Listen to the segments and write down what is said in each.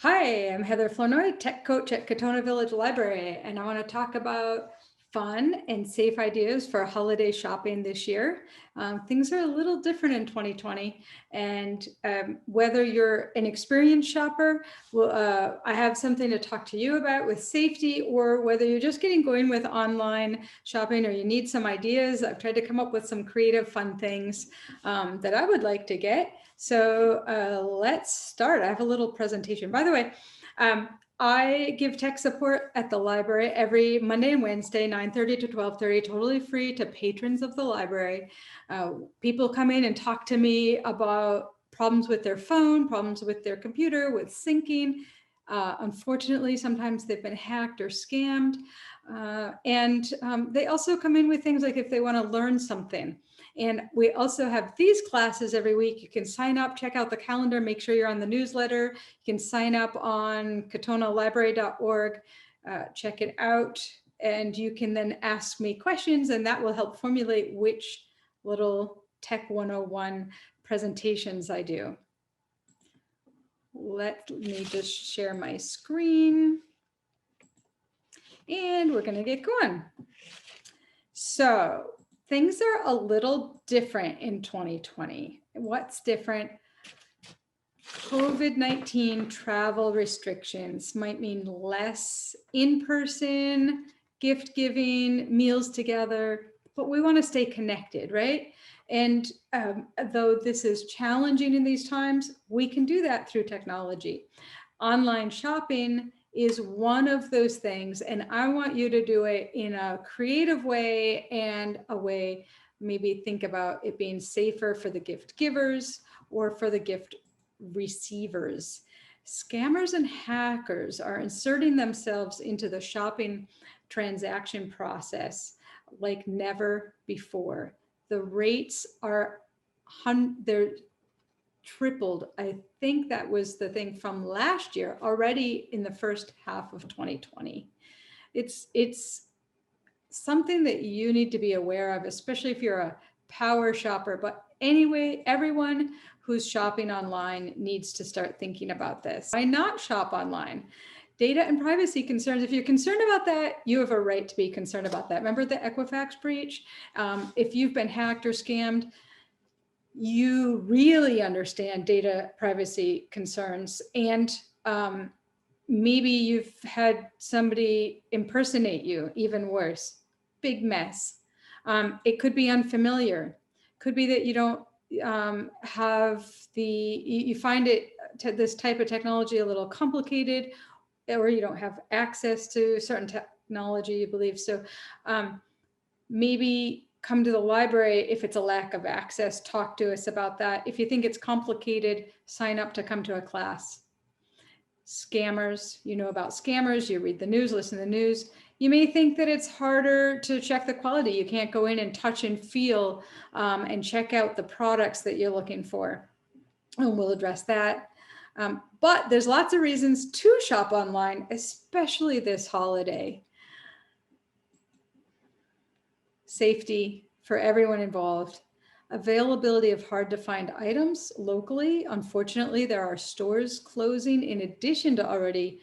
Hi, I'm Heather Flournoy, tech coach at Katonah Village Library, and I want to talk about fun and safe ideas for holiday shopping this year. Things are a little different in 2020, and whether you're an experienced shopper, I have something to talk to you about with safety, or whether you're just getting going with online shopping or you need some ideas. I've tried to come up with some creative, fun things that I would like to get. So let's start. I have a little presentation. By the way, I give tech support at the library every Monday and Wednesday, 9:30 to 12:30, totally free to patrons of the library. People come in and talk to me about problems with their phone, problems with their computer, with syncing. Unfortunately, sometimes they've been hacked or scammed. And they also come in with things like if they want to learn something. And we also have these classes every week. You can sign up, check out the calendar, make sure you're on the newsletter. You can sign up on katonaHlibrary.org, check it out, and you can then ask me questions, and that will help formulate which little Tech 101 presentations I do. Let me just share my screen, and we're going to get going. So things are a little different in 2020. What's different? COVID-19 travel restrictions might mean less in-person gift giving, meals together, but we want to stay connected, right? And though this is challenging in these times, we can do that through technology. Online shopping is one of those things, and I want you to do it in a creative way and a way, maybe think about it being safer for the gift givers or for the gift receivers. Scammers and hackers are inserting themselves into the shopping transaction process like never before. The rates are they're tripled. I think that was the thing from last year already in the first half of 2020. It's something that you need to be aware of, especially if you're a power shopper. But anyway, everyone who's shopping online needs to start thinking about this. Why not shop online? Data and privacy concerns. If you're concerned about that, you have a right to be concerned about that. Remember the Equifax breach? If you've been hacked or scammed, you really understand data privacy concerns, and maybe you've had somebody impersonate you, even worse. Big mess. It could be unfamiliar. Could be that you don't have you find this type of technology a little complicated, or you don't have access to certain technology you believe. So maybe come to the library if it's a lack of access, talk to us about that. If you think it's complicated, sign up to come to a class. Scammers, you know about scammers, you read the news, listen to the news. You may think that it's harder to check the quality. You can't go in and touch and feel and check out the products that you're looking for. And we'll address that. But there's lots of reasons to shop online, especially this holiday. Safety for everyone involved, availability of hard to find items locally. Unfortunately, there are stores closing in addition to already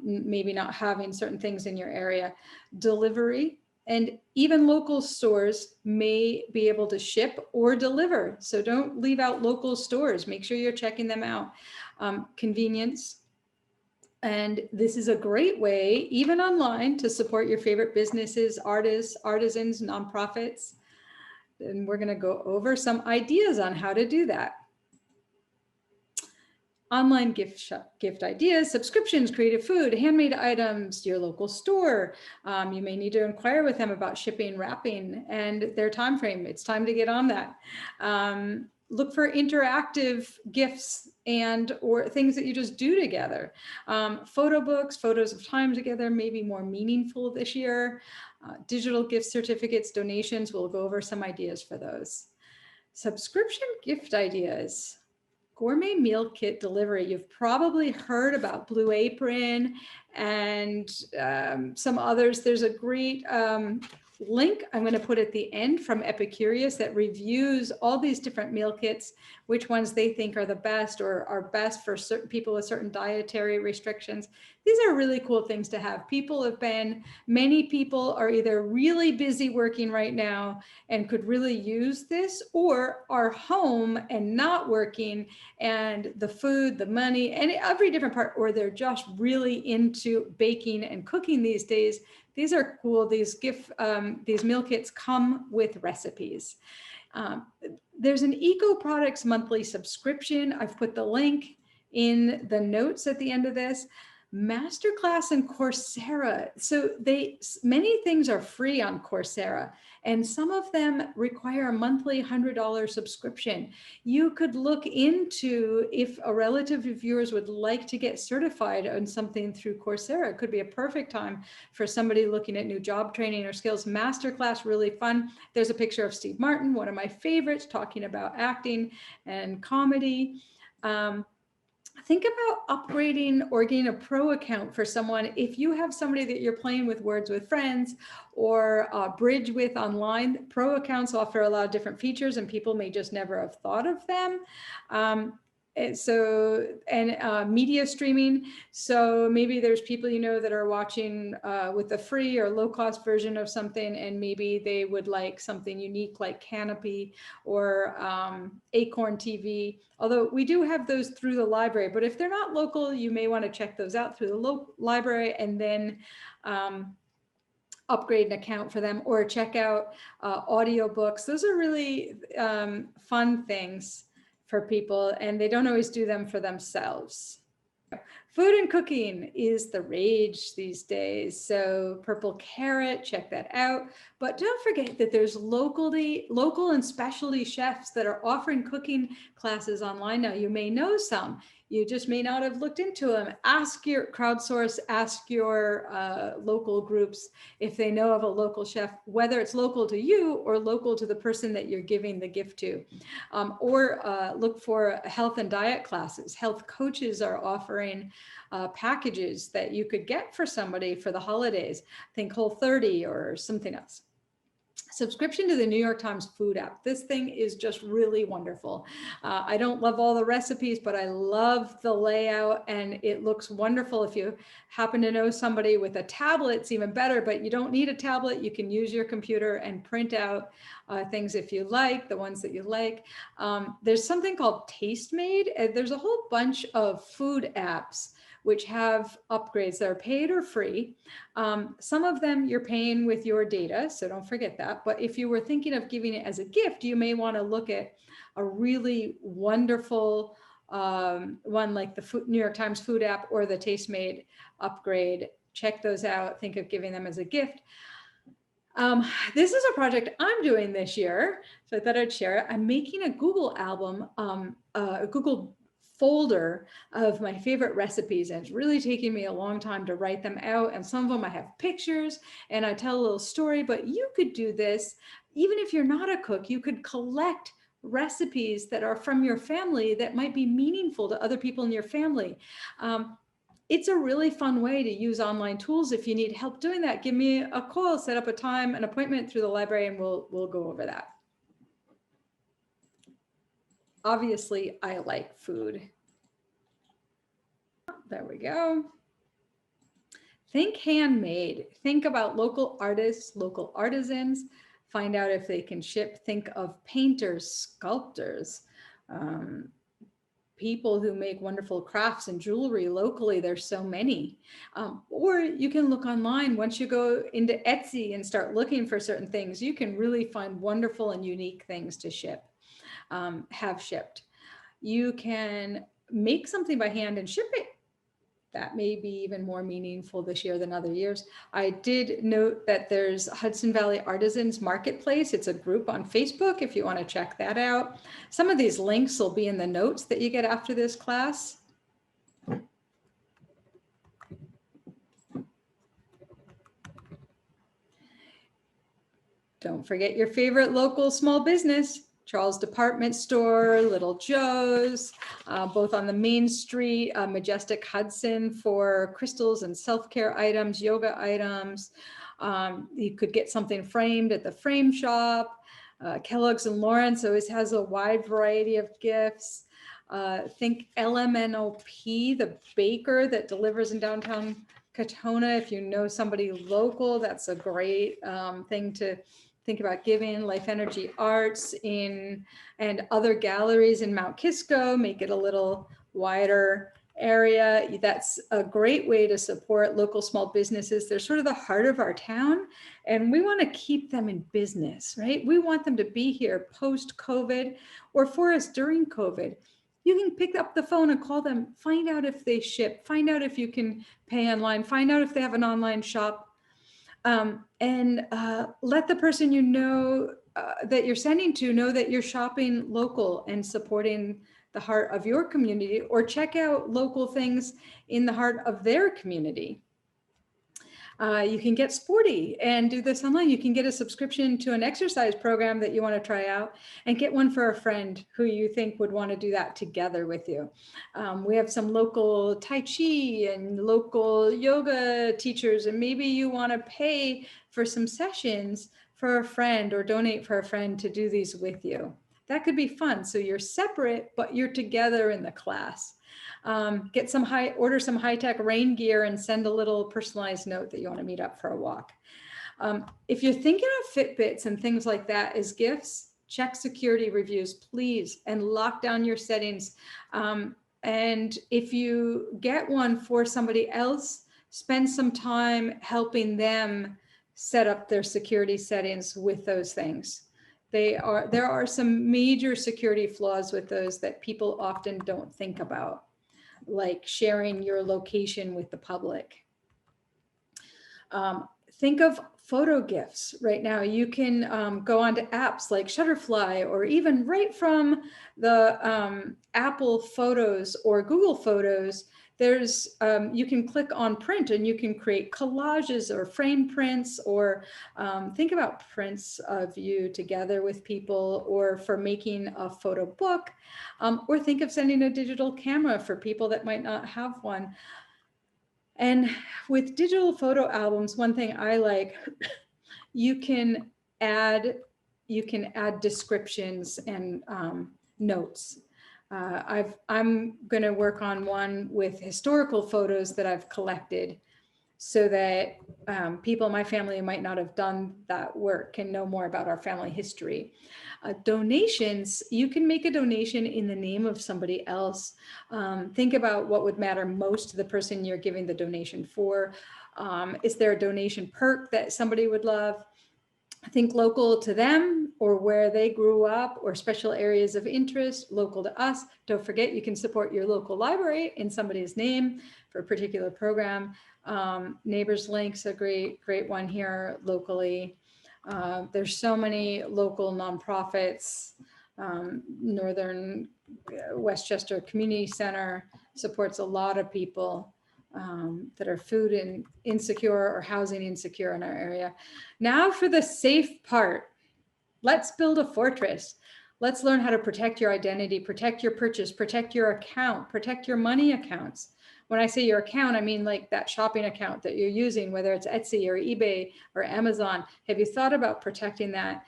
maybe not having certain things in your area. Delivery, and even local stores may be able to ship or deliver. So don't leave out local stores. Make sure you're checking them out. Convenience. And this is a great way, even online, to support your favorite businesses, artists, artisans, nonprofits. And we're going to go over some ideas on how to do that. Online gift ideas, subscriptions, creative food, handmade items, your local store. You may need to inquire with them about shipping, wrapping, and their time frame. It's time to get on that. Look for interactive gifts or things that you just do together. Photo books, photos of time together, may be more meaningful this year. Digital gift certificates, donations, we'll go over some ideas for those. Subscription gift ideas. Gourmet meal kit delivery. You've probably heard about Blue Apron and some others. There's a great link I'm going to put at the end from Epicurious that reviews all these different meal kits, which ones they think are the best or are best for certain people with certain dietary restrictions. These are really cool things to have. Many people are either really busy working right now and could really use this, or are home and not working, and the food, the money, and every different part, or they're just really into baking and cooking these days. These are cool. These meal kits come with recipes. There's an Eco Products monthly subscription. I've put the link in the notes at the end of this. Masterclass and Coursera. So many things are free on Coursera, and some of them require a monthly $100 subscription. You could look into if a relative of yours would like to get certified on something through Coursera. It could be a perfect time for somebody looking at new job training or skills. Masterclass, really fun. There's a picture of Steve Martin, one of my favorites, talking about acting and comedy. Think about upgrading or getting a pro account for someone. If you have somebody that you're playing with Words with Friends or Bridge with online, pro accounts offer a lot of different features and people may just never have thought of them. Media streaming. So maybe there's people that are watching with the free or low cost version of something, and maybe they would like something unique like Canopy or Acorn TV. Although we do have those through the library, but if they're not local, you may want to check those out through the local library and then upgrade an account for them, or check out audiobooks. Those are really fun things for people, and they don't always do them for themselves. Food and cooking is the rage these days. So Purple Carrot, check that out. But don't forget that there's local and specialty chefs that are offering cooking classes online now. You may know some. You just may not have looked into them. Ask your crowdsource, ask your local groups if they know of a local chef, whether it's local to you or local to the person that you're giving the gift to. Or look for health and diet classes. Health coaches are offering packages that you could get for somebody for the holidays. Think Whole30 or something else. Subscription to the New York Times food app. This thing is just really wonderful. I don't love all the recipes, but I love the layout and it looks wonderful. If you happen to know somebody with a tablet, it's even better, but you don't need a tablet. You can use your computer and print out things if you like, the ones that you like. There's something called Tastemade. There's a whole bunch of food apps which have upgrades that are paid or free. Some of them you're paying with your data, so don't forget that. But if you were thinking of giving it as a gift, you may want to look at a really wonderful one like the New York Times food app or the Tastemade upgrade. Check those out. Think of giving them as a gift. This is a project I'm doing this year, so I thought I'd share it. I'm making a Google album, a Google folder of my favorite recipes, and it's really taking me a long time to write them out, and some of them I have pictures and I tell a little story. But you could do this even if you're not a cook. You could collect recipes that are from your family that might be meaningful to other people in your family. It's a really fun way to use online tools. If you need help doing that, give me a call, set up a time, an appointment through the library, and we'll go over that. Obviously, I like food. There we go. Think handmade. Think about local artists, local artisans. Find out if they can ship. Think of painters, sculptors, people who make wonderful crafts and jewelry locally. There's so many. Or you can look online. Once you go into Etsy and start looking for certain things, you can really find wonderful and unique things to ship. Have shipped. You can make something by hand and ship it. That may be even more meaningful this year than other years. I did note that there's Hudson Valley Artisans Marketplace. It's a group on Facebook if you want to check that out. Some of these links will be in the notes that you get after this class. Don't forget your favorite local small business. Charles Department Store, Little Joe's, both on the main street, Majestic Hudson for crystals and self-care items, yoga items, You could get something framed at the frame shop. Kellogg's and Lawrence always has a wide variety of gifts. Think LMNOP, the baker that delivers in downtown Katonah. If you know somebody local, that's a great thing to think about giving. Life Energy Arts and other galleries in Mount Kisco make it a little wider area. That's a great way to support local small businesses. They're sort of the heart of our town, and we want to keep them in business, right? We want them to be here post-COVID or for us during COVID. You can pick up the phone and call them, find out if they ship, find out if you can pay online, find out if they have an online shop, and let the person you know that you're sending to know that you're shopping local and supporting the heart of your community, or check out local things in the heart of their community. You can get sporty and do this online. You can get a subscription to an exercise program that you want to try out, and get one for a friend who you think would want to do that together with you. We have some local Tai Chi and local yoga teachers, and maybe you want to pay for some sessions for a friend or donate for a friend to do these with you. That could be fun. So you're separate, but you're together in the class. Order some high-tech rain gear and send a little personalized note that you want to meet up for a walk. If you're thinking of Fitbits and things like that as gifts, check security reviews, please, and lock down your settings. And if you get one for somebody else, spend some time helping them set up their security settings with those things. There are some major security flaws with those that people often don't think about, like sharing your location with the public. Think of photo gifts. Right now, you can go onto apps like Shutterfly, or even right from the Apple Photos or Google Photos, there's you can click on print and you can create collages or frame prints, or think about prints of you together with people, or for making a photo book, or think of sending a digital camera for people that might not have one. And with digital photo albums, one thing I like, you can add descriptions and notes. I'm going to work on one with historical photos that I've collected, so that people in my family who might not have done that work can know more about our family history. Donations, you can make a donation in the name of somebody else. Think about what would matter most to the person you're giving the donation for. Is there a donation perk that somebody would love? Think local to them, or where they grew up, or special areas of interest local to us. Don't forget, you can support your local library in somebody's name for a particular program. Neighbors Link's a great one here locally. There's so many local nonprofits. Northern Westchester Community Center supports a lot of people that are food insecure or housing insecure in our area. Now for the safe part. Let's build a fortress. Let's learn how to protect your identity, protect your purchase, protect your account, protect your money accounts. When I say your account, I mean like that shopping account that you're using, whether it's Etsy or eBay or Amazon. Have you thought about protecting that?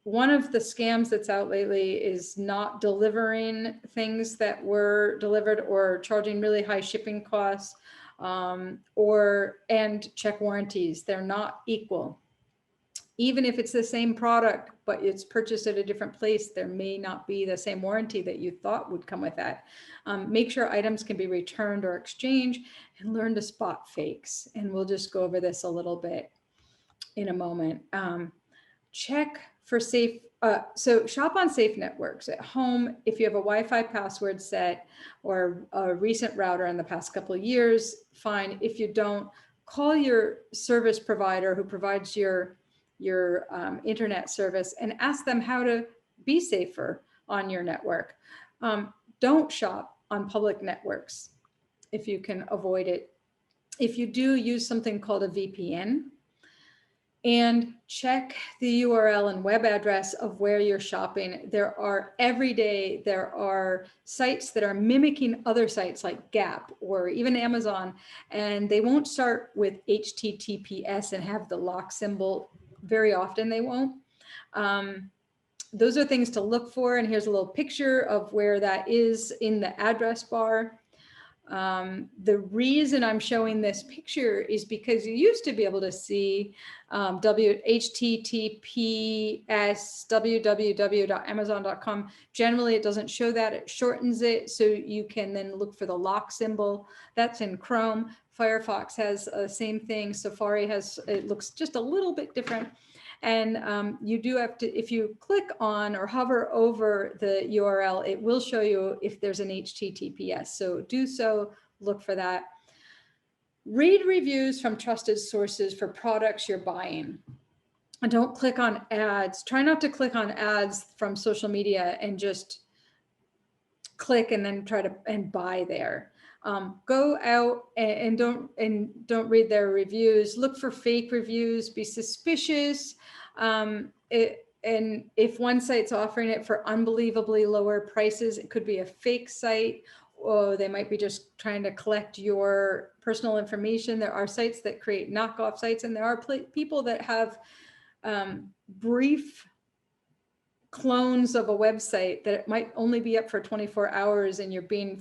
One of the scams that's out lately is not delivering things that were delivered, or charging really high shipping costs, and check warranties. They're not equal. Even if it's the same product, but it's purchased at a different place, there may not be the same warranty that you thought would come with that. Make sure items can be returned or exchanged, and learn to spot fakes. And we'll just go over this a little bit in a moment. Check for safe, so shop on safe networks at home. If you have a Wi-Fi password set or a recent router in the past couple of years, fine. If you don't, call your service provider who provides your internet service and ask them how to be safer on your network. Don't shop on public networks if you can avoid it. If you do, use something called a VPN. And check the URL and web address of where you're shopping. Every day, there are sites that are mimicking other sites like Gap or even Amazon, and they won't start with HTTPS and have the lock symbol. Very often they won't. Those are things to look for. And here's a little picture of where that is in the address bar. The reason I'm showing this picture is because you used to be able to see HTTPS www.amazon.com. Generally, it doesn't show that. It shortens it, so you can then look for the lock symbol. That's in Chrome. Firefox has the same thing. Safari has, it looks just a little bit different. And you do have to, if you click on or hover over the URL, it will show you if there's an HTTPS. So do so, look for that. Read reviews from trusted sources for products you're buying. And don't click on ads. Try not to click on ads from social media and just click and then try to and buy there. Go out and don't read their reviews. Look for fake reviews. Be suspicious. And if one site's offering it for unbelievably lower prices, it could be a fake site, or they might be just trying to collect your personal information. There are sites that create knockoff sites, and there are people that have brief clones of a website that it might only be up for 24 hours, and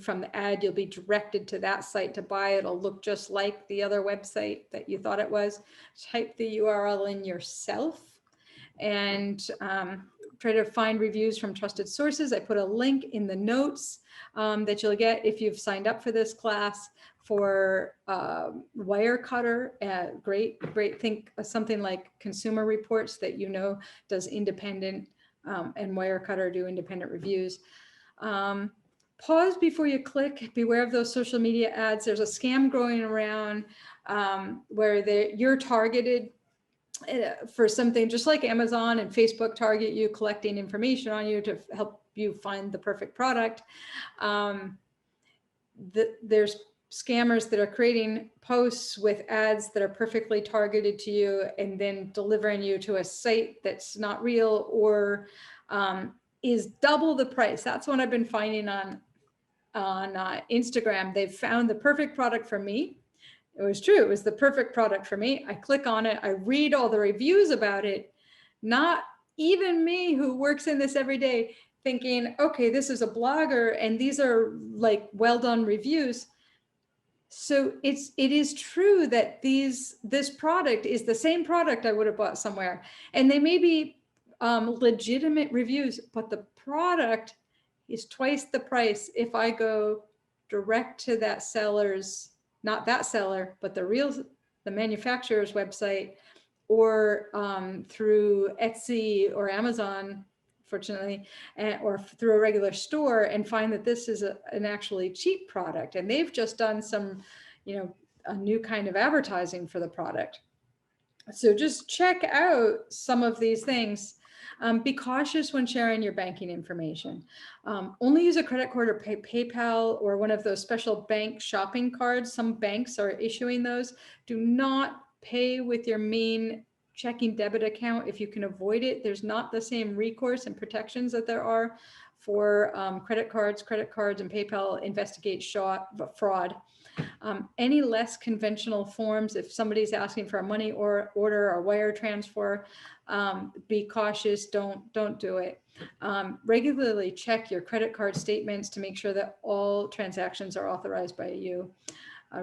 from the ad, you'll be directed to that site to buy it. It'll look just like the other website that you thought it was. Type the URL in yourself and try to find reviews from trusted sources. I put a link in the notes that you'll get if you've signed up for this class for Wirecutter. Great. Think of something like Consumer Reports that does independent, and Wirecutter do independent reviews. Pause before you click. Beware of those social media ads. There's a scam going around where you're targeted for something just like Amazon and Facebook target you, collecting information on you to help you find the perfect product. There's scammers that are creating posts with ads that are perfectly targeted to you and then delivering you to a site that's not real or is double the price. That's what I've been finding on Instagram. They've found the perfect product for me. It was true. It was the perfect product for me. I click on it. I read all the reviews about it. Not even me, who works in this every day, thinking, okay, this is a blogger and these are like well done reviews. So it is true that this product is the same product I would have bought somewhere, and they may be legitimate reviews, but the product is twice the price if I go direct to that seller's, not that seller, but the manufacturer's website, or through Etsy or Amazon, fortunately, or through a regular store, and find that this is an actually cheap product. And they've just done some, a new kind of advertising for the product. So just check out some of these things. Be cautious when sharing your banking information. Only use a credit card or PayPal or one of those special bank shopping cards. Some banks are issuing those. Do not pay with your main checking debit account if you can avoid it. There's not the same recourse and protections that there are for credit cards. Credit cards and PayPal investigate fraud. Any less conventional forms, if somebody's asking for a money or order or wire transfer, be cautious, don't do it. Regularly check your credit card statements to make sure that all transactions are authorized by you.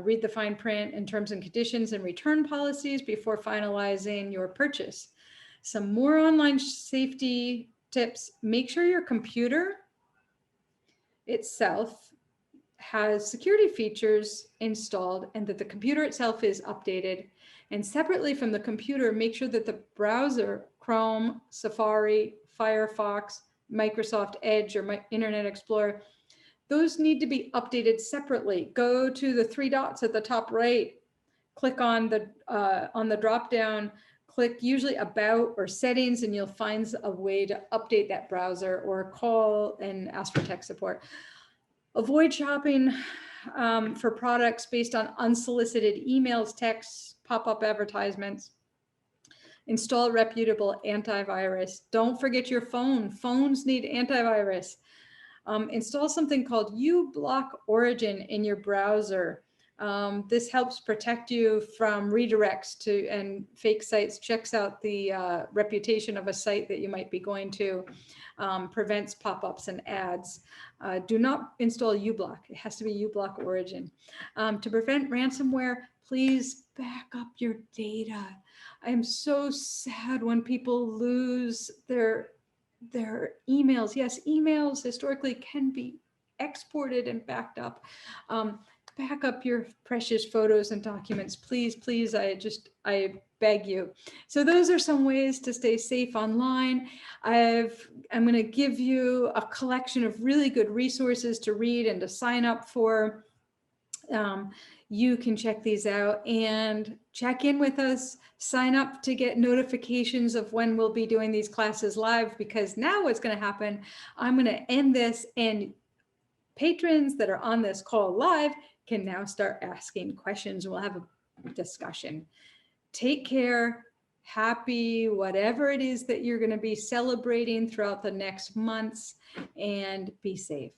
Read the fine print and terms and conditions and return policies before finalizing your purchase. Some more online safety tips. Make sure your computer itself has security features installed and that the computer itself is updated. And separately from the computer, make sure that the browser, Chrome, Safari, Firefox, Microsoft Edge, or Internet Explorer, those need to be updated separately. Go to the three dots at the top right, click on the drop down, click usually About or Settings, and you'll find a way to update that browser, or call and ask for tech support. Avoid shopping for products based on unsolicited emails, texts, pop-up advertisements. Install reputable antivirus. Don't forget your phone. Phones need antivirus. Install something called uBlock Origin in your browser. This helps protect you from redirects to and fake sites, checks out the reputation of a site that you might be going to, prevents pop-ups and ads. Do not install uBlock. It has to be uBlock Origin. To prevent ransomware, please back up your data. I am so sad when people lose their emails. Yes, emails historically can be exported and backed up. Back up your precious photos and documents, please, please. I beg you. So those are some ways to stay safe online. I'm going to give you a collection of really good resources to read and to sign up for. You can check these out and check in with us, sign up to get notifications of when we'll be doing these classes live, because now what's going to happen, I'm going to end this and patrons that are on this call live can now start asking questions. We'll have a discussion. Take care. Happy whatever it is that you're going to be celebrating throughout the next months, and be safe.